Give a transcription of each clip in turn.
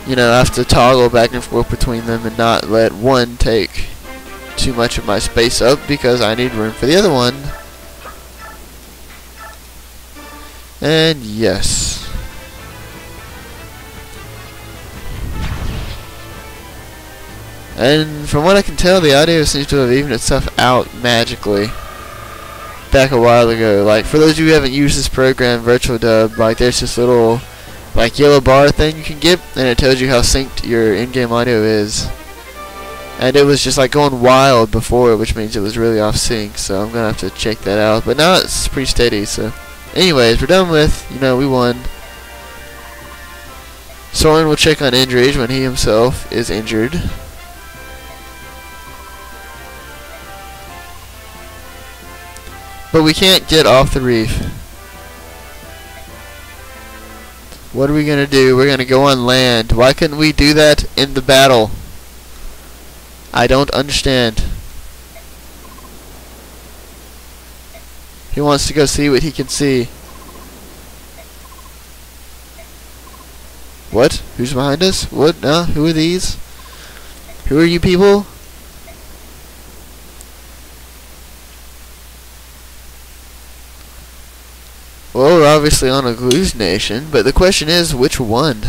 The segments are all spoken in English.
you know, I have to toggle back and forth between them and not let one take too much of my space up because I need room for the other one. And yes. And from what I can tell, the audio seems to have evened itself out magically back a while ago. Like, for those of you who haven't used this program, Virtual Dub, like, there's this little, like, yellow bar thing you can get, and it tells you how synced your in-game audio is. And it was just, like, going wild before, which means it was really off sync, so I'm gonna have to check that out. But now it's pretty steady, so. Anyways, we're done with, you know, we won. Soren will check on injuries when he himself is injured. But we can't get off the reef. What are we gonna do? We're gonna go on land. Why couldn't we do that in the battle? I don't understand. He wants to go see what he can see. What? Who's behind us? What? No? Who are these? Who are you people? Well, we're obviously on a Gluz nation, but the question is, which one?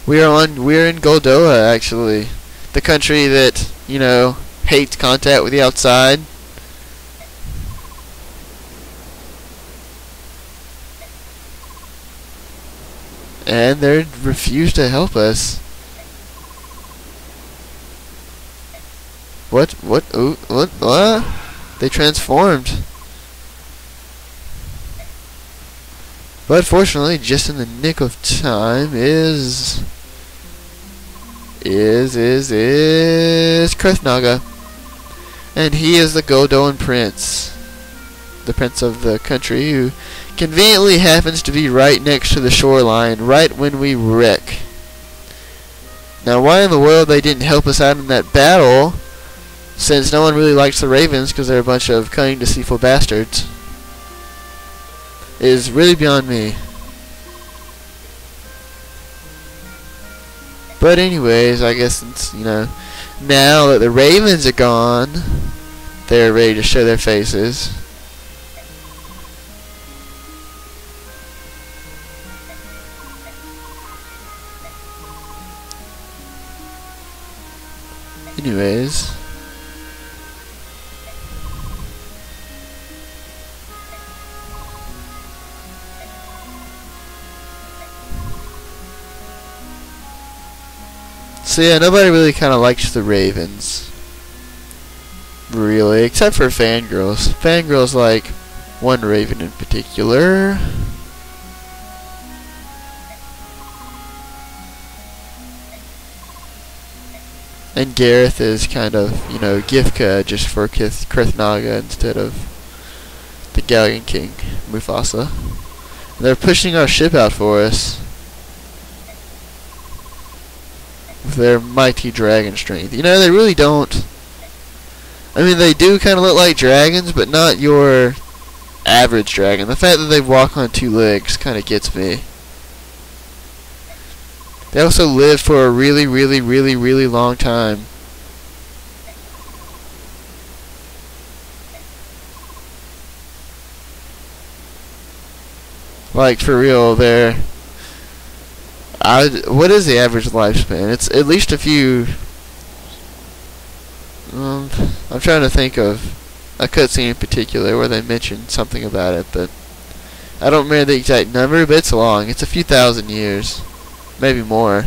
We're in Goldoa, actually. The country that, you know, hates contact with the outside. And they refuse to help us. What? What? Ooh, what? They transformed. But fortunately, just in the nick of time is Krethnaga. And he is the Goldoan prince. The prince of the country who conveniently happens to be right next to the shoreline, right when we wreck. Now, why in the world they didn't help us out in that battle, since no one really likes the Ravens because they're a bunch of cunning, deceitful bastards, is really beyond me. But anyways, I guess it's, you know, now that the Ravens are gone, they're ready to show their faces. Anyways, so yeah, nobody really kind of likes the Ravens, really, except for fangirls. Fangirls like one Raven in particular. And Gareth is kind of, you know, Gifka just for Krethnaga instead of the Galleon King, Mufasa. And they're pushing our ship out for us with their mighty dragon strength. You know, they really don't. I mean, they do kind of look like dragons, but not your average dragon. The fact that they walk on two legs kind of gets me. They also live for a really, really, really, really long time. Like, for real, they're... what is the average lifespan? It's at least a few... I'm trying to think of a cutscene in particular where they mentioned something about it, but I don't remember the exact number, but it's long. It's a few thousand years. Maybe more.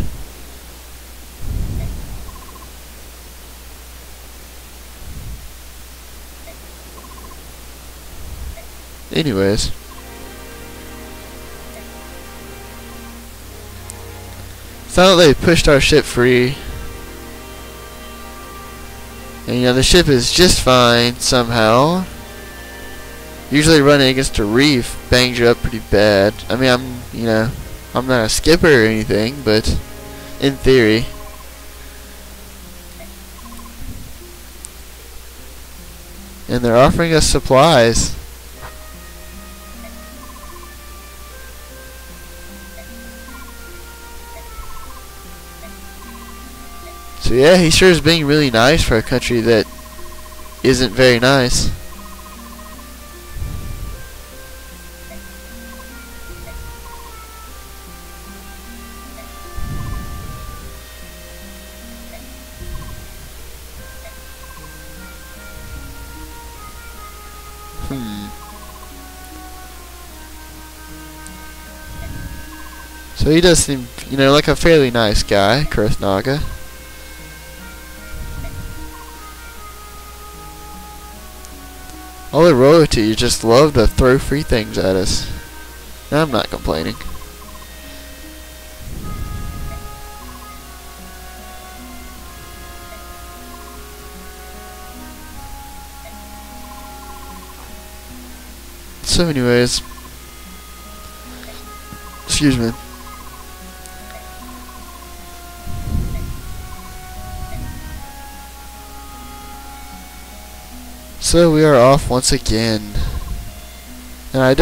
Anyways. Thought they pushed our ship free. And you know, the ship is just fine somehow. Usually running against a reef bangs you up pretty bad. I mean, I'm not a skipper or anything, but in theory. And they're offering us supplies. So yeah, he sure is being really nice for a country that isn't very nice. So he does seem, you know, like a fairly nice guy, Kurthnaga. All the royalty just love to throw free things at us. I'm not complaining. So anyways, excuse me. So we are off once again. And I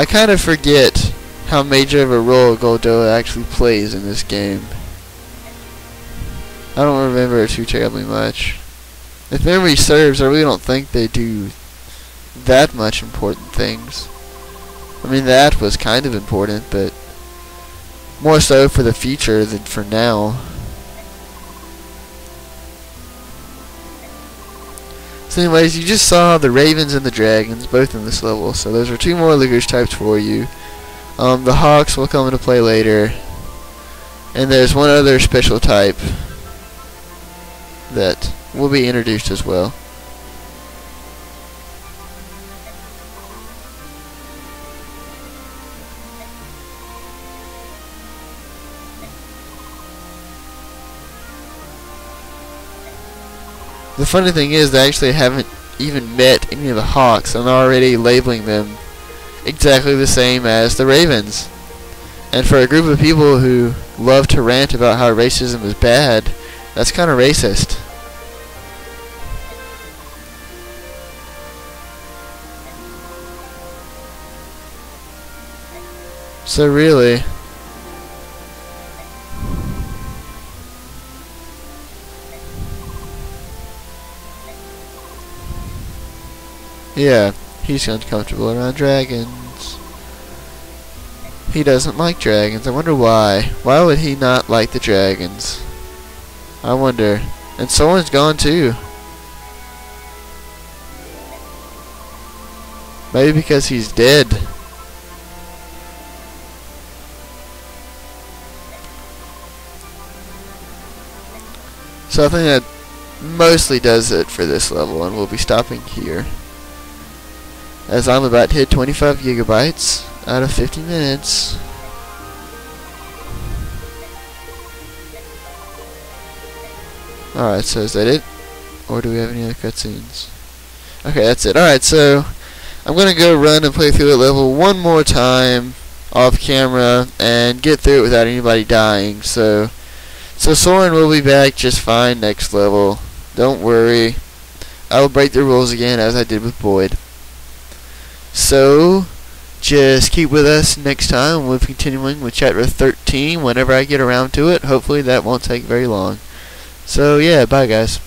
kind of forget how major of a role Goldoa actually plays in this game. I don't remember it too terribly much. If memory serves, I really don't think they do that much important things. I mean, that was kind of important, but more so for the future than for now. So anyways, you just saw the Ravens and the Dragons both in this level, so those are two more Ligouge types for you. The Hawks will come into play later, and there's one other special type that will be introduced as well. The funny thing is, they actually haven't even met any of the Hawks, and they're already labeling them exactly the same as the Ravens. And for a group of people who love to rant about how racism is bad, that's kind of racist. So really, yeah, he's uncomfortable around dragons. He doesn't like dragons. I wonder why. Why would he not like the dragons? I wonder. And someone's gone too. Maybe because he's dead. So I think that mostly does it for this level, and we'll be stopping here, as I'm about to hit 25 gigabytes out of 50 minutes. Alright, so is that it? Or do we have any other cutscenes? Okay, that's it. Alright, so I'm going to go run and play through the level one more time off camera and get through it without anybody dying. So Soren will be back just fine next level. Don't worry. I will break the rules again as I did with Boyd. So just keep with us next time. We'll be continuing with chapter 13 whenever I get around to it. Hopefully that won't take very long. So yeah, bye guys.